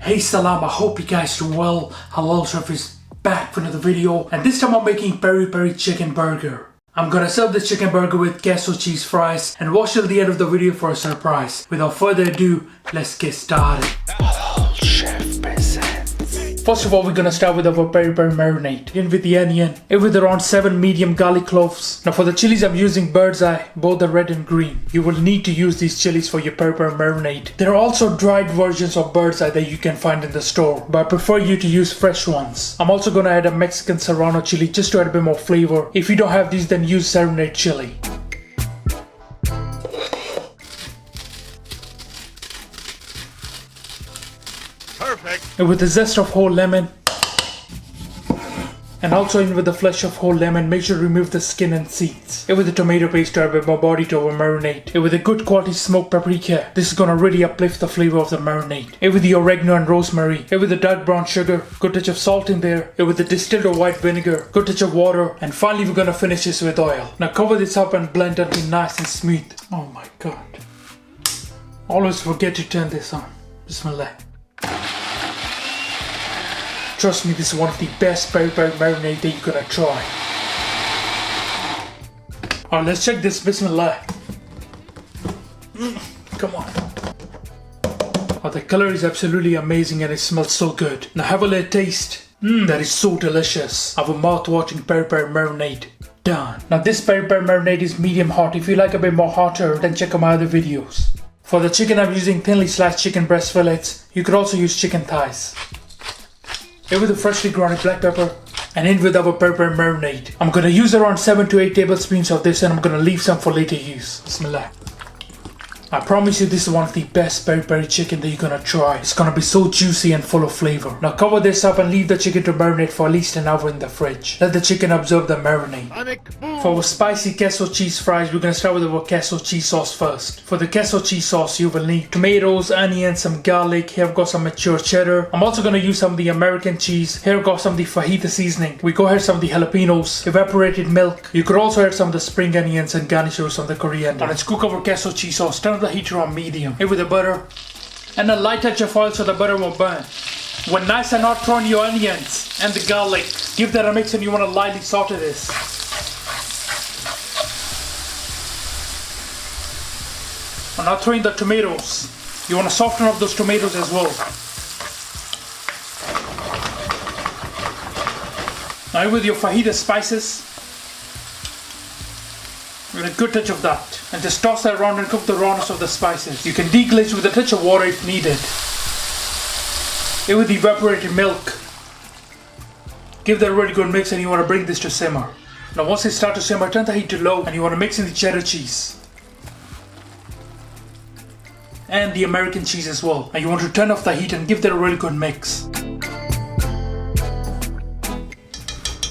Hey salam, I hope you guys doing well. Halal Chef is back for another video, and this time I'm making Peri Peri Chicken Burger. I'm gonna serve this chicken burger with queso cheese fries and watch till the end of the video for a surprise. Without further ado, let's get started. Halal Chef presents. First of all, we're gonna start with our Peri Peri Marinade. In with the onion, in with around 7 medium garlic cloves. Now for the chilies, I'm using Bird's Eye, both the red and green. You will need to use these chilies for your Peri Peri Marinade. There are also dried versions of Bird's Eye that you can find in the store, but I prefer you to use fresh ones. I'm also gonna add a Mexican Serrano chili just to add a bit more flavor. If you don't have these, then use Serenade chili. Perfect. And with the zest of whole lemon, and also in with the flesh of whole lemon, make sure to remove the skin and seeds. And with the tomato paste to add a bit more body to our marinade. And with a good quality smoked paprika, this is gonna really uplift the flavor of the marinade. And with the oregano and rosemary, and with the dark brown sugar, good touch of salt in there, and with the distilled or white vinegar, good touch of water, and finally we're gonna finish this with oil. Now cover this up and blend until nice and smooth. Oh my god. Always forget to turn this on. Bismillah. Trust me, this is one of the best Peri Peri marinade that you're gonna try. Alright, let's check this. Bismillah. Come on. Oh, the color is absolutely amazing and it smells so good. Now have a little taste. That is so delicious. Our mouth-watering Peri Peri marinade. Done. Now this Peri Peri marinade is medium hot. If you like a bit more hotter, then check out my other videos. For the chicken, I'm using thinly sliced chicken breast fillets. You could also use chicken thighs. In with the freshly grounded black pepper, and in with our Peri Peri marinade. I'm gonna use around 7 to 8 tablespoons of this, and I'm gonna leave some for later use. Bismillah. I promise you this is one of the best Peri Peri chicken that you're gonna try. It's gonna be so juicy and full of flavor. Now cover this up and leave the chicken to marinate for at least an hour in the fridge. Let the chicken absorb the marinade. For our spicy queso cheese fries, we're gonna start with our queso cheese sauce first. For the queso cheese sauce, you will need tomatoes, onions, some garlic. Here I've got some mature cheddar. I'm also gonna use some of the American cheese. Here I've got some of the fajita seasoning. We go ahead some of the jalapenos, evaporated milk. You could also add some of the spring onions and garnish with some of the coriander. Now let's cook our queso cheese sauce. Turn the heater on medium. Here with the butter and a light touch of oil so the butter won't burn. When nice and hot, throw in your onions and the garlic. Give that a mix and you want to lightly saute this. And now throw in the tomatoes. You want to soften up those tomatoes as well. Now with your fajita spices, with a good touch of that, and just toss that around and cook the rawness of the spices. You can deglaze with a touch of water if needed. And with the evaporated milk, give that a really good mix and you want to bring this to simmer. Now once it starts to simmer, turn the heat to low and you want to mix in the cheddar cheese and the American cheese as well. And you want to turn off the heat and give that a really good mix.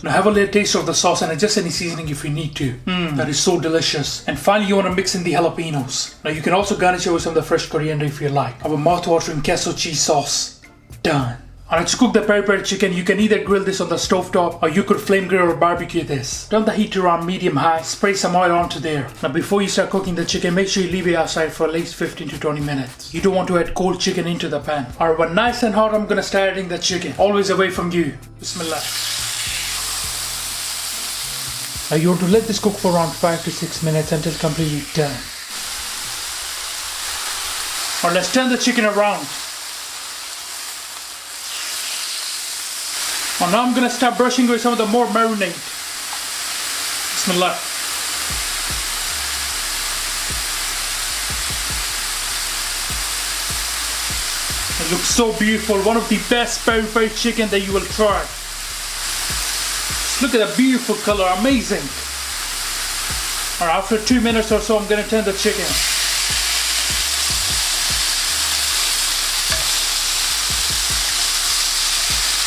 Now have a little taste of the sauce and adjust any seasoning if you need to. That is so delicious. And finally you want to mix in the jalapenos. Now you can also garnish it with some of the fresh coriander if you like. Our mouth-watering queso cheese sauce. Done. Alright, to cook the Peri Peri chicken, you can either grill this on the stovetop or you could flame grill or barbecue this. Turn the heat to around medium-high, spray some oil onto there. Now before you start cooking the chicken, make sure you leave it outside for at least 15 to 20 minutes. You don't want to add cold chicken into the pan. Alright, when nice and hot, I'm gonna start adding the chicken. Always away from you. Bismillah. Now you want to let this cook for around 5 to 6 minutes until completely done. Or let's turn the chicken around. Well, now I'm going to start brushing with some of the more marinade. Bismillah. It looks so beautiful. One of the best Peri Peri chicken that you will try. Look at the beautiful color, amazing. Alright, after 2 minutes or so, I'm gonna turn the chicken.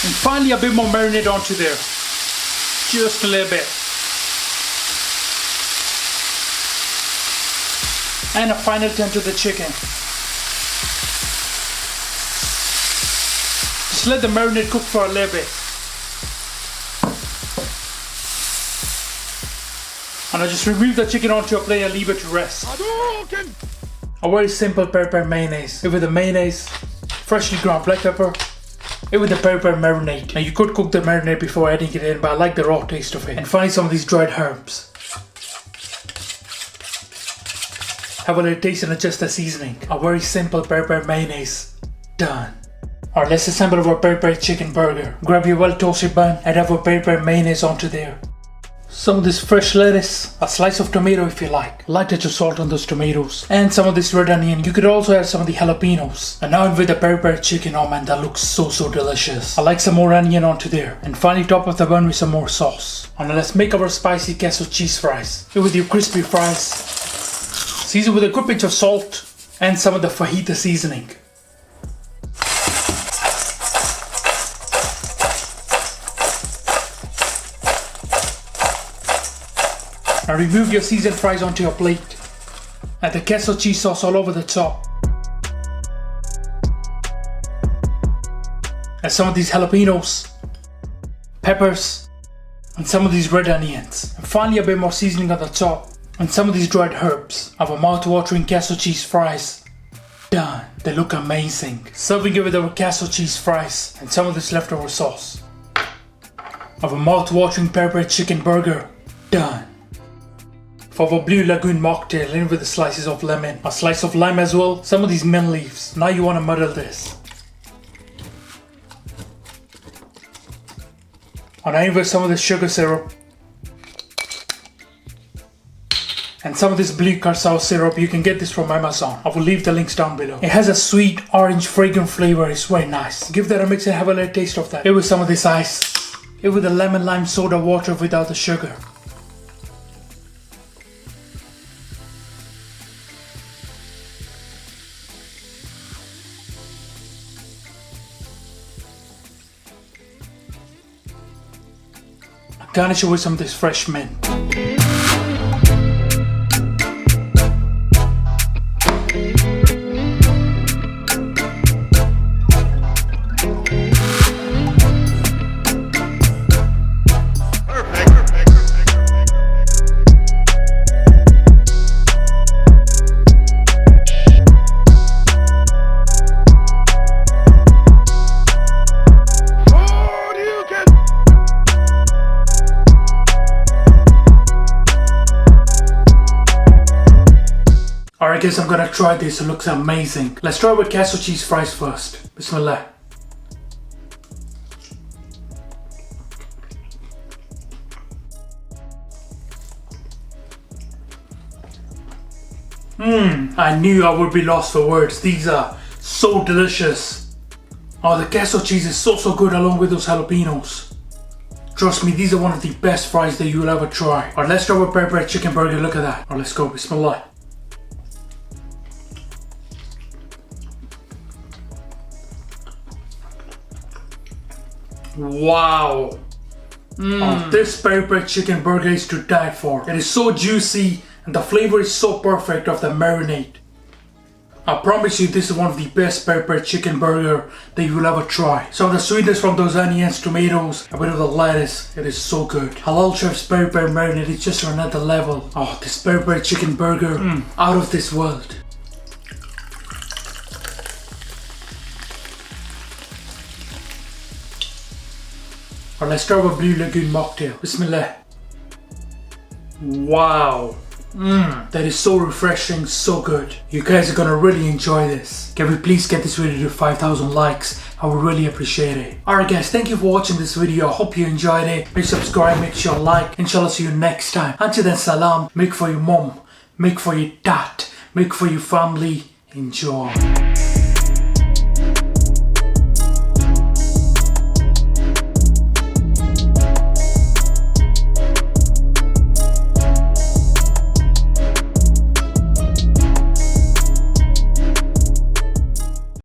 And finally, a bit more marinade onto there. Just a little bit. And a final turn to the chicken. Just let the marinade cook for a little bit. And I just remove the chicken onto a plate and leave it to rest. A very simple Peri Peri mayonnaise. With the mayonnaise, freshly ground black pepper. It with the peri peri marinade. Now you could cook the marinade before adding it in, but I like the raw taste of it. And finally some of these dried herbs. Have a little taste and adjust the seasoning. A very simple peri peri mayonnaise. Done. Alright, let's assemble our peri peri chicken burger. Grab your well toasted bun and have our peri peri mayonnaise onto there. Some of this fresh lettuce, a slice of tomato if you like. Light touch of salt on those tomatoes. And some of this red onion. You could also add some of the jalapenos. And now with the peri peri chicken, oh man, that looks so delicious. I like some more onion onto there. And finally top of the bun with some more sauce. And now let's make our spicy queso cheese fries. Here with your crispy fries. Season with a good pinch of salt and some of the fajita seasoning. Now remove your seasoned fries onto your plate. Add the queso cheese sauce all over the top. Add some of these jalapenos, peppers, and some of these red onions. And finally a bit more seasoning on the top. And some of these dried herbs. Our mouth-watering queso cheese fries. Done. They look amazing. Serving it with our queso cheese fries and some of this leftover sauce. Our mouth-watering peri peri chicken burger. Done. For our blue lagoon mocktail, in with the slices of lemon, a slice of lime as well, some of these mint leaves. Now you want to muddle this. And I with some of the sugar syrup. And some of this blue curacao syrup. You can get this from Amazon. I will leave the links down below. It has a sweet, orange, fragrant flavor. It's very nice. Give that a mix and have a little taste of that. Here with some of this ice. Here with the lemon lime soda water without the sugar. Garnish it with some of this fresh mint. Alright guys, I'm gonna try this. It looks amazing. Let's try with queso cheese fries first. Bismillah. I knew I would be lost for words. These are so delicious. Oh, the queso cheese is so good along with those jalapenos. Trust me, these are one of the best fries that you will ever try. Alright, let's try with peri peri chicken burger. Look at that. Alright, let's go. Bismillah. Wow. Oh, this peri peri chicken burger is to die for. It is so juicy and the flavor is so perfect of the marinade. I promise you this is one of the best peri peri chicken burger that you will ever try. So the sweetness from those onions, tomatoes, a bit of the lettuce, it is so good. Halal Chef's Peri Peri Marinade is just on another level. Oh, this peri peri chicken burger, out of this world. Alright, let's start with Blue Lagoon mocktail. Bismillah. Wow. That is so refreshing, so good. You guys are gonna really enjoy this. Can we please get this video to 5,000 likes? I would really appreciate it. Alright guys, thank you for watching this video. I hope you enjoyed it. Please subscribe, make sure you like. Inshallah, see you next time. Until then, salam. Make for your mom. Make for your dad. Make for your family. Enjoy.